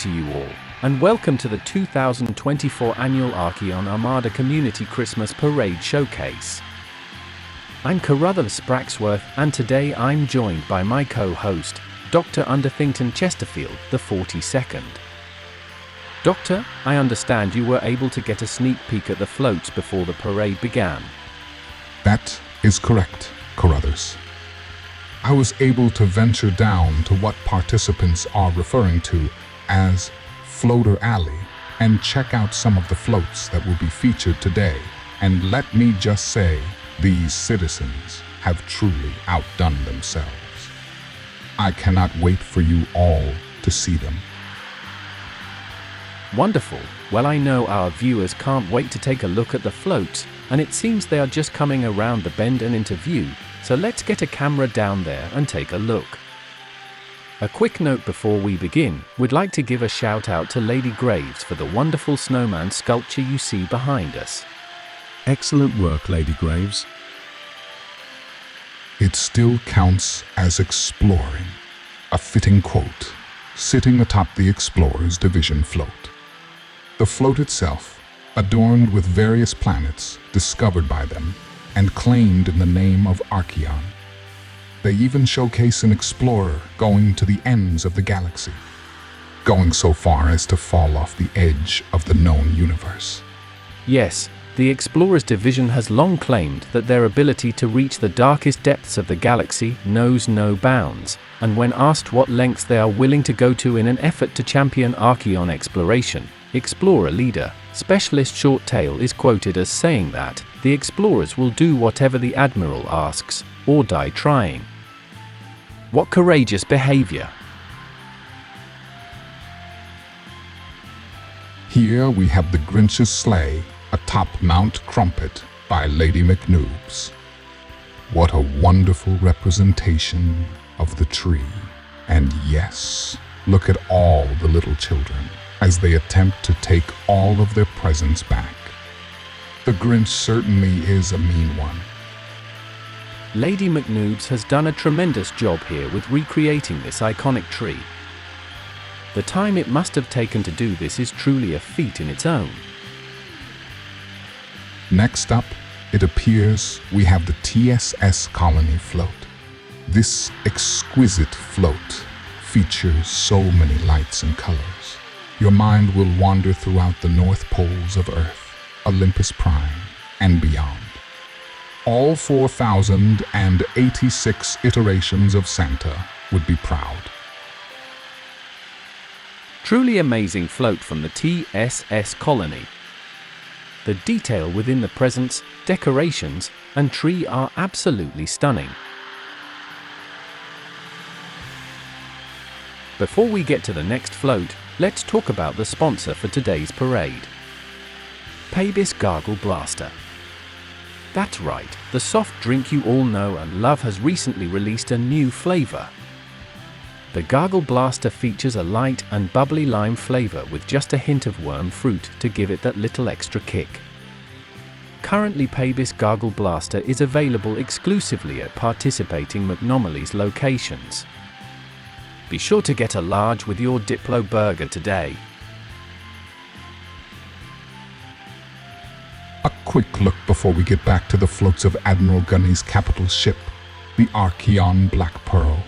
to you all, and welcome to the 2024 annual Archion Armada Community Christmas Parade Showcase. I'm Carruthers Spraxworth, and today I'm joined by my co-host, Dr. Underthington Chesterfield, the 42nd. Doctor, I understand you were able to get a sneak peek at the floats before the parade began. That is correct, Carruthers. I was able to venture down to what participants are referring to as Floater Alley and check out some of the floats that will be featured today. And let me just say, these citizens have truly outdone themselves. I cannot wait for you all to see them. Wonderful. Well, I know our viewers can't wait to take a look at the floats, and it seems they are just coming around the bend and into view, so let's get a camera down there and take a look. A quick note before we begin, we'd like to give a shout out to Lady Graves for the wonderful snowman sculpture you see behind us. Excellent work, Lady Graves. It still counts as exploring. A fitting quote, sitting atop the Explorer's Division float. The float itself, adorned with various planets discovered by them and claimed in the name of Archion. They even showcase an explorer going to the ends of the galaxy, going so far as to fall off the edge of the known universe. Yes, the Explorer's Division has long claimed that their ability to reach the darkest depths of the galaxy knows no bounds, and when asked what lengths they are willing to go to in an effort to champion Archion exploration, Explorer leader, Specialist Shorttail is quoted as saying that the explorers will do whatever the Admiral asks, or die trying. What courageous behavior! Here we have the Grinch's sleigh atop Mount Crumpet by Lady McNoobs. What a wonderful representation of the tree. And yes, look at all the little children as they attempt to take all of their presents back. The Grinch certainly is a mean one. Lady McNoobs has done a tremendous job here with recreating this iconic tree. The time it must have taken to do this is truly a feat in its own. Next up, it appears we have the TSS Colony float. This exquisite float features so many lights and colors. Your mind will wander throughout the North Poles of Earth, Olympus Prime, and beyond. All 4,086 iterations of Santa would be proud. Truly amazing float from the TSS Colony. The detail within the presents, decorations, and tree are absolutely stunning. Before we get to the next float, let's talk about the sponsor for today's parade. Pabis Gargle Blaster. That's right, the soft drink you all know and love has recently released a new flavor. The Gargle Blaster features a light and bubbly lime flavor with just a hint of worm fruit to give it that little extra kick. Currently, Pabis Gargle Blaster is available exclusively at participating McNomaly's locations. Be sure to get a large with your Diplo burger today. A quick look before we get back to the floats of Admiral Gunny's capital ship, the Archion Black Pearl.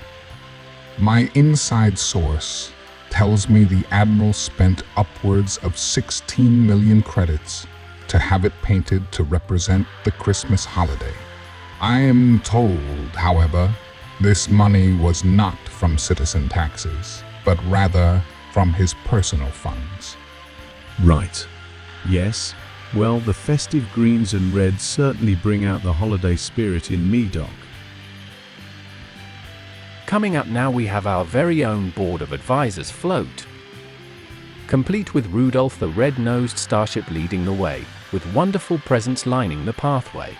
My inside source tells me the Admiral spent upwards of 16 million credits to have it painted to represent the Christmas holiday. I am told, however, this money was not from citizen taxes, but rather from his personal funds. Right. Yes. Well, the festive greens and reds certainly bring out the holiday spirit in me, Doc. Coming up now, we have our very own Board of Advisors float. Complete with Rudolph the red-nosed starship leading the way, with wonderful presents lining the pathway.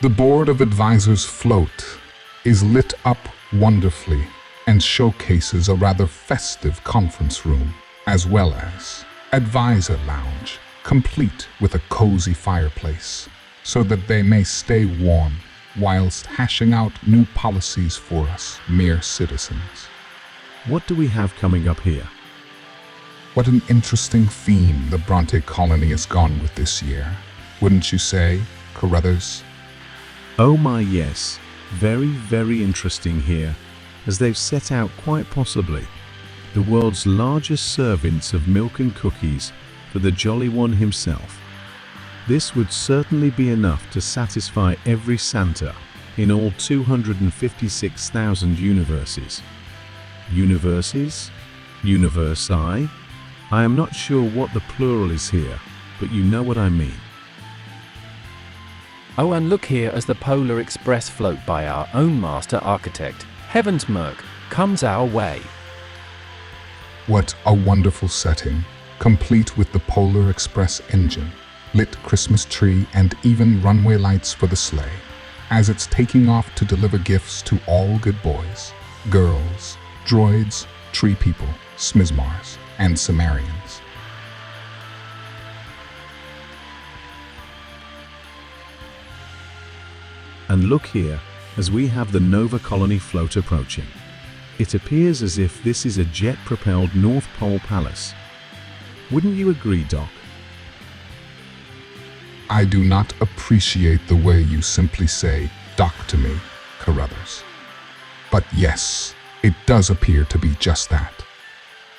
The Board of Advisors float is lit up wonderfully and showcases a rather festive conference room, as well as advisor lounge, complete with a cozy fireplace, so that they may stay warm whilst hashing out new policies for us mere citizens. What do we have coming up here? What an interesting theme the Bronte colony has gone with this year, wouldn't you say, Carruthers? Oh my yes, very, very interesting here, as they've set out quite possibly the world's largest servings of milk and cookies for the Jolly One himself. This would certainly be enough to satisfy every Santa in all 256,000 universes. Universes? Universi? I am not sure what the plural is here, but you know what I mean. Oh, and look here as the Polar Express float by our own master architect, Heaven's Merc, comes our way. What a wonderful setting, complete with the Polar Express engine, lit Christmas tree, and even runway lights for the sleigh, as it's taking off to deliver gifts to all good boys, girls, droids, tree people, smizmars, and Sumerians. And look here, as we have the Nova Colony float approaching. It appears as if this is a jet-propelled North Pole Palace. Wouldn't you agree, Doc? I do not appreciate the way you simply say "Doc" to me, Carruthers. But yes, it does appear to be just that.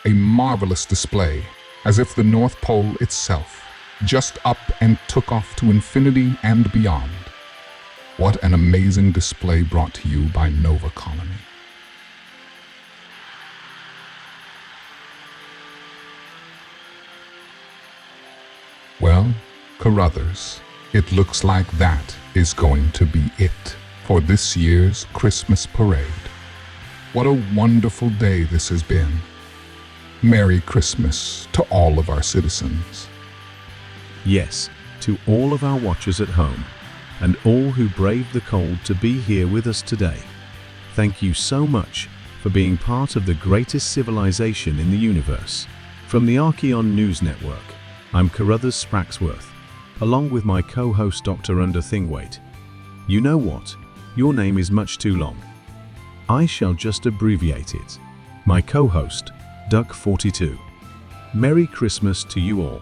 A marvelous display, as if the North Pole itself just up and took off to infinity and beyond. What an amazing display brought to you by Nova Colony. Well, Carruthers, it looks like that is going to be it for this year's Christmas parade. What a wonderful day this has been. Merry Christmas to all of our citizens. Yes, to all of our watchers at home, and all who braved the cold to be here with us today. Thank you so much for being part of the greatest civilization in the universe. From the Archion News Network, I'm Carruthers Spraxworth, along with my co-host Dr. Under Thingwait. You know what? Your name is much too long. I shall just abbreviate it. My co-host, Duck42. Merry Christmas to you all.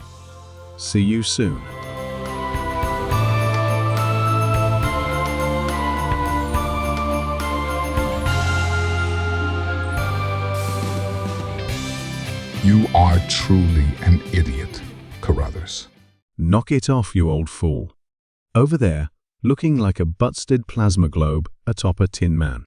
See you soon. You are truly an idiot, Carruthers. Knock it off, you old fool. Over there, looking like a busted plasma globe atop a tin man.